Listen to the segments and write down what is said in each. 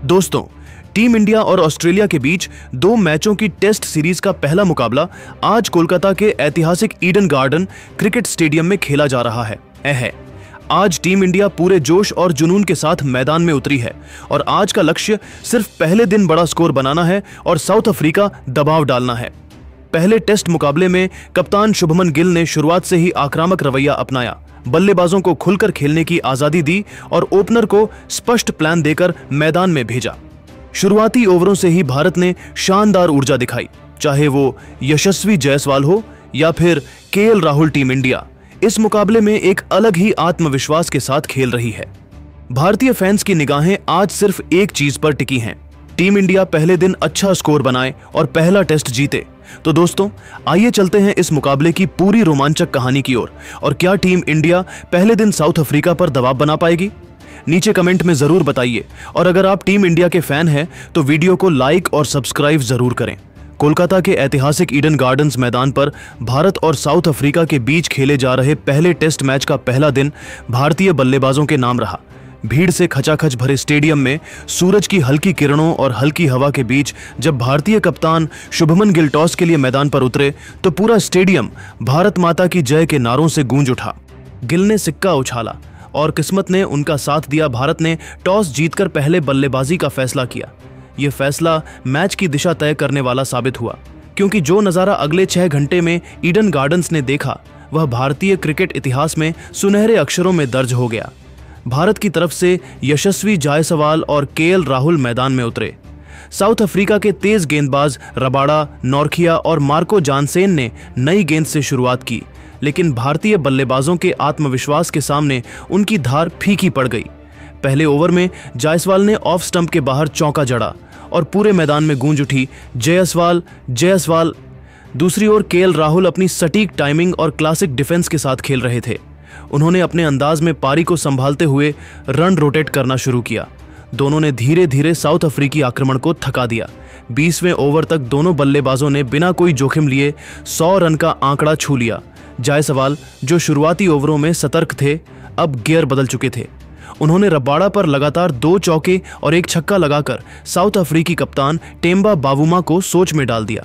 दोस्तों, team India और Australia के बीच 2 मैचों की टेस्ट सीरीज का पहला मुकाबला आज कोलकाता के ऐतिहासिक ईडन गार्डन क्रिकेट स्टेडियम में खेला जा रहा है। आज टीम इंडिया पूरे जोश और जुनून के साथ मैदान में उतरी है और आज का लक्ष्य सिर्फ पहले दिन बड़ा स्कोर बनाना है और साउथ अफ्रीका दबाव डालना है। पहले टेस्ट मुकाबले में कप्तान शुभमन गिल ने शुरुआत से ही आक्रामक रवैया अपनाया, बल्लेबाजों को खुलकर खेलने की आजादी दी और ओपनर को स्पष्ट प्लान देकर मैदान में भेजा। शुरुआती ओवरों से ही भारत ने शानदार ऊर्जा दिखाई, चाहे वो यशस्वी जायसवाल हो या फिर केएल राहुल। टीम इंडिया इस मुकाबले में एक अलग ही आत्मविश्वास के साथ खेल रही है। भारतीय फैंस की निगाहें आज सिर्फ एक चीज पर टिकी हैं, टीम इंडिया पहले दिन अच्छा स्कोर बनाए और पहला टेस्ट जीते। तो दोस्तों, आइए चलते हैं इस मुकाबले की पूरी रोमांचक कहानी की ओर और क्या टीम इंडिया पहले दिन साउथ अफ्रीका पर दबाव बना पाएगी? नीचे कमेंट में जरूर बताइए और अगर आप टीम इंडिया के फैन हैं तो वीडियो को लाइक और सब्सक्राइब जरूर करें। कोलकाता के ऐतिहासिक ईडन गार्डन्स मैदान पर भारत और साउथ अफ्रीका के बीच खेले जा रहे पहले टेस्ट मैच का पहला दिन भारतीय बल्लेबाजों के नाम रहा। भीड़ से खचाखच भरे स्टेडियम में सूरज की हल्की किरणों और हल्की हवा के बीच जब भारतीय कप्तान शुभमन गिल टॉस के लिए मैदान पर उतरे तो पूरा स्टेडियम भारत माता की जय के नारों से गूंज उठा। गिल ने सिक्का उछाला और किस्मत ने उनका साथ दिया। भारत ने टॉस जीतकर पहले बल्लेबाजी का फैसला किया। यह फैसला मैच की दिशा तय करने वाला साबित हुआ, क्योंकि जो नजारा अगले 6 घंटे में ईडन गार्डन्स ने देखा वह भारतीय क्रिकेट इतिहास में सुनहरे अक्षरों में दर्ज हो गया। भारत की तरफ से यशस्वी जायसवाल और केएल राहुल मैदान में उतरे। साउथ अफ्रीका के तेज गेंदबाज रबाड़ा, नॉर्थिया और मार्को जानसेन ने नई गेंद से शुरुआत की, लेकिन भारतीय बल्लेबाजों के आत्मविश्वास के सामने उनकी धार फीकी पड़ गई। पहले ओवर में जायसवाल ने ऑफ स्टंप के बाहर चौका जड़ा और पूरे मैदान में गूंज उठी जायसवाल जायसवाल। दूसरी ओर केएल राहुल अपनी सटीक टाइमिंग और क्लासिक डिफेंस के साथ खेल रहे थे। उन्होंने अपने अंदाज में पारी को संभालते हुए रन रोटेट करना शुरू किया। दोनों ने धीरे धीरे साउथ अफ्रीकी आक्रमण को थका दिया। 20वें ओवर तक दोनों बल्लेबाजों ने बिना कोई जोखिम लिए 100 रन का आंकड़ा छू लिया। जायसवाल, जो शुरुआती ओवरों में सतर्क थे, अब गियर बदल चुके थे। उन्होंने रबाड़ा पर लगातार 2 चौके और 1 छक्का लगाकर साउथ अफ्रीकी कप्तान टेम्बा बावुमा को सोच में डाल दिया।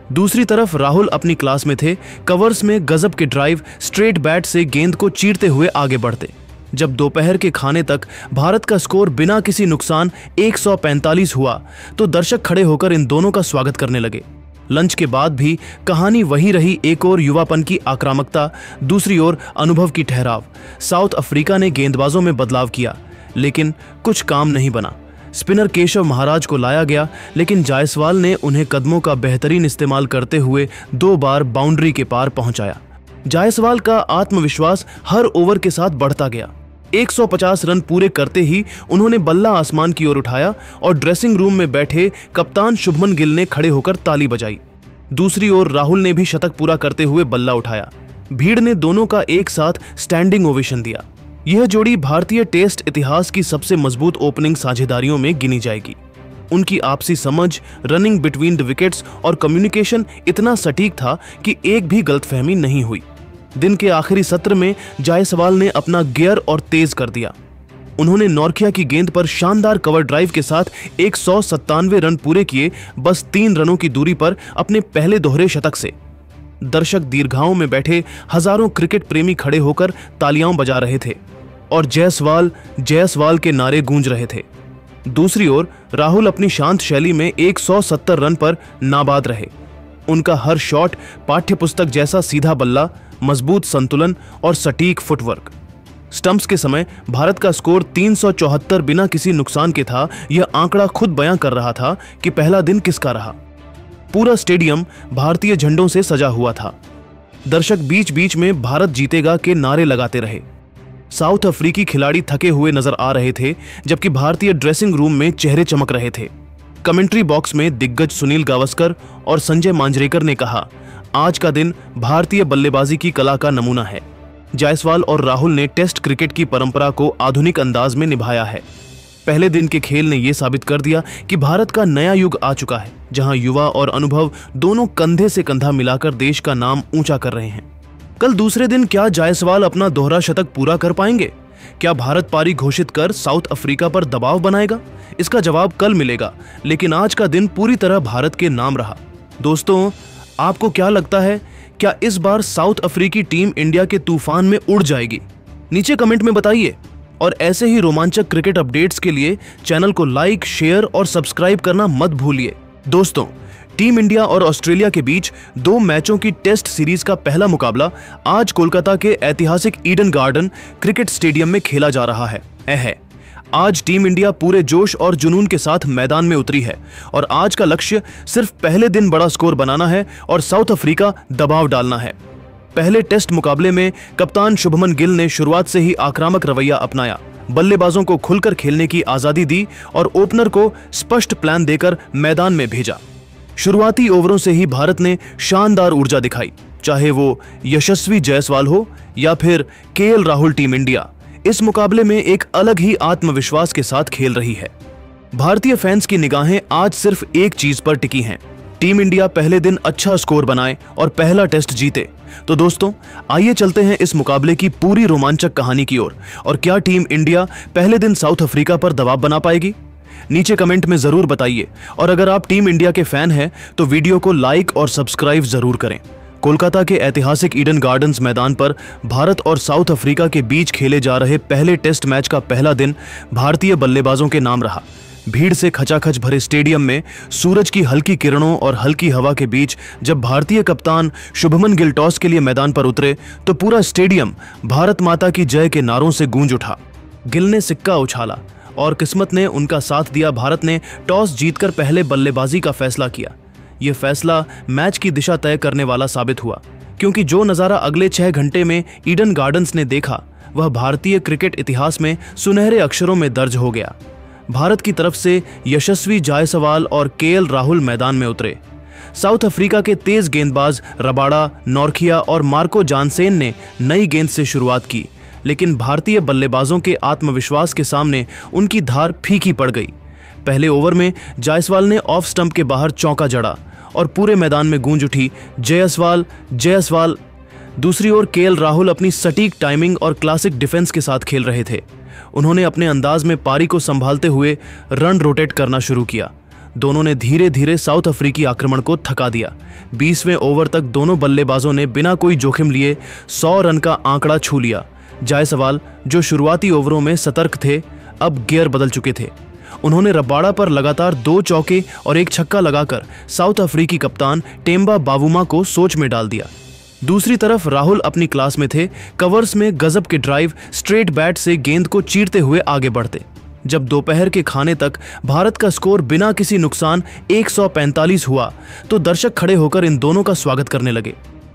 दूसरी तरफ राहुल अपनी क्लास में थे। कवर्स में गजब के ड्राइव, स्ट्रेट बैट से गेंद को चीरते हुए आगे बढ़ते। जब दोपहर के खाने तक भारत का स्कोर बिना किसी नुकसान 145 हुआ तो दर्शक खड़े होकर इन दोनों का स्वागत करने लगे। लंच के बाद भी कहानी वही रही, एक ओर युवापन की आक्रामकता, दूसरी ओर अनुभव की ठहराव। साउथ अफ्रीका ने गेंदबाजों में बदलाव किया, लेकिन कुछ काम नहीं बना। स्पिनर केशव महाराज को लाया गया, लेकिन जायसवाल ने उन्हें कदमों का बेहतरीन इस्तेमाल करते हुए 2 बार बाउंड्री के पार पहुंचाया। जायसवाल का आत्मविश्वास हर ओवर के साथ बढ़ता गया। 150 रन पूरे करते ही उन्होंने बल्ला आसमान की ओर उठाया और ड्रेसिंग रूम में बैठे कप्तान शुभमन गिल ने खड़े होकर ताली बजाई। दूसरी ओर राहुल ने भी शतक पूरा करते हुए बल्ला उठाया। भीड़ ने दोनों का एक साथ स्टैंडिंग ओवेशन दिया। यह जोड़ी भारतीय टेस्ट इतिहास की सबसे मजबूत ओपनिंग साझेदारियों में गिनी जाएगी। उनकी आपसी समझ, रनिंग बिटवीन द विकेट्स और कम्युनिकेशन इतना सटीक था कि एक भी गलतफहमी नहीं हुई। दिन के आखिरी सत्र में जायसवाल ने अपना गियर और तेज कर दिया। उन्होंने नॉर्थिया की गेंद पर शानदार कवर ड्राइव के साथ 197 रन पूरे किए, बस 3 रनों की दूरी पर अपने पहले दोहरे शतक से। दर्शक दीर्घाओं में बैठे हजारों क्रिकेट प्रेमी खड़े होकर तालियां बजा रहे थे और जायसवाल जायसवाल के नारे गूंज रहे थे। दूसरी ओर राहुल अपनी शांत शैली में 170 रन पर नाबाद रहे। उनका हर शॉट पाठ्यपुस्तक जैसा सीधा बल्ला, मजबूत संतुलन और सटीक फुटवर्क। स्टंप्स के समय भारत का स्कोर 374 बिना किसी नुकसान के था। यह आंकड़ा खुद बयां कर रहा था कि पहला दिन किसका रहा। पूरा स्टेडियम भारतीय झंडों से सजा हुआ था। दर्शक बीच बीच में भारत जीतेगा के नारे लगाते रहे। साउथ अफ्रीकी खिलाड़ी थके हुए नजर आ रहे थे, जबकि भारतीय ड्रेसिंग रूम में चेहरे चमक रहे थे। कमेंट्री बॉक्स में दिग्गज सुनील गावस्कर और संजय मांजरेकर ने कहा, आज का दिन भारतीय बल्लेबाजी की कला का नमूना है। जायसवाल और राहुल ने टेस्ट क्रिकेट की परंपरा को आधुनिक अंदाज में निभाया है। पहले दिन के खेल ने यह साबित कर दिया कि भारत का नया युग आ चुका है, जहां युवा और अनुभव दोनों कंधे से कंधा मिलाकर देश का नाम ऊंचा कर रहे हैं। कल दूसरे दिन क्या जायसवाल अपना दोहरा शतक पूरा कर पाएंगे? क्या भारत पारी घोषित कर साउथ अफ्रीका पर दबाव बनाएगा? इसका जवाब कल मिलेगा, लेकिन आज का दिन पूरी तरह भारत के नाम रहा। दोस्तों, आपको क्या लगता है, क्या इस बार साउथ अफ्रीकी टीम इंडिया के तूफान में उड़ जाएगी? नीचे कमेंट में बताइए। और ऐसे ही रोमांचक क्रिकेट अपडेट्स के लिए चैनल को लाइक, शेयर और सब्सक्राइब करना मत भूलिए। दोस्तों, टीम इंडिया और ऑस्ट्रेलिया के बीच 2 मैचों की टेस्ट सीरीज का पहला मुकाबला आज कोलकाता के ऐतिहासिक ईडन गार्डन क्रिकेट स्टेडियम में खेला जा रहा है। आज टीम इंडिया पूरे जोश और जुनून के साथ मैदान में उतरी है और आज का लक्ष्य सिर्फ पहले दिन बड़ा स्कोर बनाना है और साउथ अफ्रीका दबाव डालना है। पहले टेस्ट मुकाबले में कप्तान शुभमन गिल ने शुरुआत से ही आक्रामक रवैया अपनाया, बल्लेबाजों को खुलकर खेलने की आजादी दी और ओपनर को स्पष्ट प्लान देकर मैदान में भेजा। शुरुआती ओवरों से ही भारत ने शानदार ऊर्जा दिखाई, चाहे वो यशस्वी जायसवाल हो या फिर केएल राहुल। टीम इंडिया इस मुकाबले में एक अलग ही आत्मविश्वास के साथ खेल रही है। भारतीय फैंस की निगाहें आज सिर्फ एक चीज पर टिकी हैं, टीम इंडिया पहले दिन अच्छा स्कोर बनाए और पहला टेस्ट जीते। तो दोस्तों, आइए चलते हैं इस मुकाबले की पूरी रोमांचक कहानी की ओर। और क्या टीम इंडिया पहले दिन साउथ अफ्रीका पर दबाव बना पाएगी? नीचे कमेंट में जरूर बताइए। और अगर आप टीम इंडिया के फैन हैं तो वीडियो को लाइक और सब्सक्राइब जरूर करें। कोलकाता के ऐतिहासिक ईडन गार्डन्स मैदान पर भारत और साउथ अफ्रीका के बीच खेले जा रहे पहले टेस्ट मैच का पहला दिन भारतीय बल्लेबाजों के नाम रहा। भीड़ से खचाखच भरे स्टेडियम में सूरज की हल्की किरणों और हल्की हवा के बीच जब भारतीय कप्तान शुभमन गिल टॉस के लिए मैदान पर उतरे तो पूरा स्टेडियम भारत माता की जय के नारों से गूंज उठा। गिल ने सिक्का उछाला और किस्मत ने उनका साथ दिया। भारत ने टॉस जीतकर पहले बल्लेबाजी का फैसला किया। यह फैसला मैच की दिशा तय करने वाला साबित हुआ, क्योंकि जो नजारा अगले 6 घंटे में ईडन गार्डन्स ने देखा वह भारतीय क्रिकेट इतिहास में सुनहरे अक्षरों में दर्ज हो गया। भारत की तरफ से यशस्वी जायसवाल और केएल राहुल मैदान में उतरे। साउथ अफ्रीका के तेज गेंदबाज रबाडा, नॉर्थिया और मार्को जानसेन ने नई गेंद से शुरुआत की, लेकिन भारतीय बल्लेबाजों के आत्मविश्वास के सामने उनकी धार फीकी पड़ गई। पहले ओवर में जायसवाल ने ऑफ स्टंप के बाहर चौका जड़ा और पूरे मैदान में गूंज उठी जायसवाल जायसवाल। दूसरी ओर केएल राहुल अपनी सटीक टाइमिंग और क्लासिक डिफेंस के साथ खेल रहे थे। उन्होंने अपने अंदाज में पारी को संभालते हुए रन रोटेट करना शुरू किया। दोनों ने धीरे धीरे साउथ अफ्रीकी आक्रमण को थका दिया। 20वें ओवर तक दोनों बल्लेबाजों ने बिना कोई जोखिम लिए 100 रन का आंकड़ा छू लिया। जायसवाल, जो शुरुआती ओवरों में सतर्क थे, अब गियर बदल चुके थे। उन्होंने रबाडा पर लगातार 2 चौके और 1 छक्का लगाकर साउथ अफ्रीकी कप्तान टेम्बा बावुमा को सोच में डाल दिया। दूसरी तरफ राहुल अपनी क्लास में थे। कवर्स में गजब के ड्राइव, स्ट्रेट बैट से गेंद को चीरते हुए आगे बढ़ते। जब दोपहर के खाने तक भारत का स्कोर बिना किसी नुकसान 145 हुआ तो दर्शक खड़े होकर इन दोनों का स्वागत करने लगे।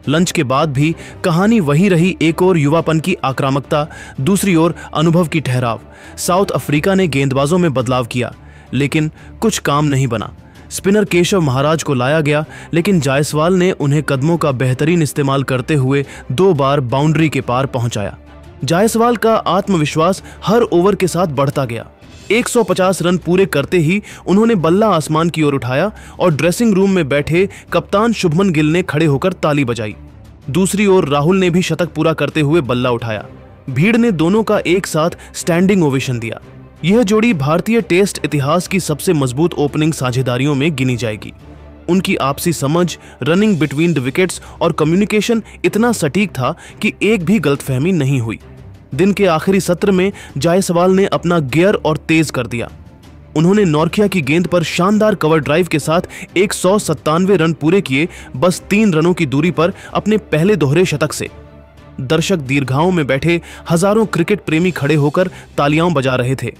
लंच के बाद भी कहानी वही रही, एक ओर युवापन की आक्रामकता, दूसरी ओर अनुभव की ठहराव। साउथ अफ्रीका ने गेंदबाजों में बदलाव किया, लेकिन कुछ काम नहीं बना। स्पिनर केशव महाराज को लाया गया, लेकिन जायसवाल ने उन्हें कदमों का बेहतरीन इस्तेमाल करते हुए 2 बार बाउंड्री के पार पहुंचाया। जायसवाल का आत्मविश्वास हर ओवर के साथ बढ़ता गया। 150 रन पूरे करते ही उन्होंने बल्ला आसमान की ओर उठाया और ड्रेसिंग रूम में बैठे कप्तान शुभमन गिल ने खड़े होकर ताली बजाई। दूसरी ओर राहुल ने भी शतक पूरा करते हुए बल्ला उठाया। भीड़ ने दोनों का एक साथ स्टैंडिंग ओवेशन दिया। यह जोड़ी भारतीय टेस्ट इतिहास की सबसे मजबूत ओपनिंग साझेदारियों में गिनी जाएगी। उनकी आपसी समझ, रनिंग बिटवीन द विकेट्स और कम्युनिकेशन इतना सटीक था कि एक भी गलतफहमी नहीं हुई। दिन के आखिरी सत्र में जायसवाल ने अपना गियर और तेज कर दिया। उन्होंने नॉर्थिया की गेंद पर शानदार कवर ड्राइव के साथ 197 रन पूरे किए, बस 3 रनों की दूरी पर अपने पहले दोहरे शतक से। दर्शक दीर्घाओं में बैठे हजारों क्रिकेट प्रेमी खड़े होकर तालियां बजा रहे थे।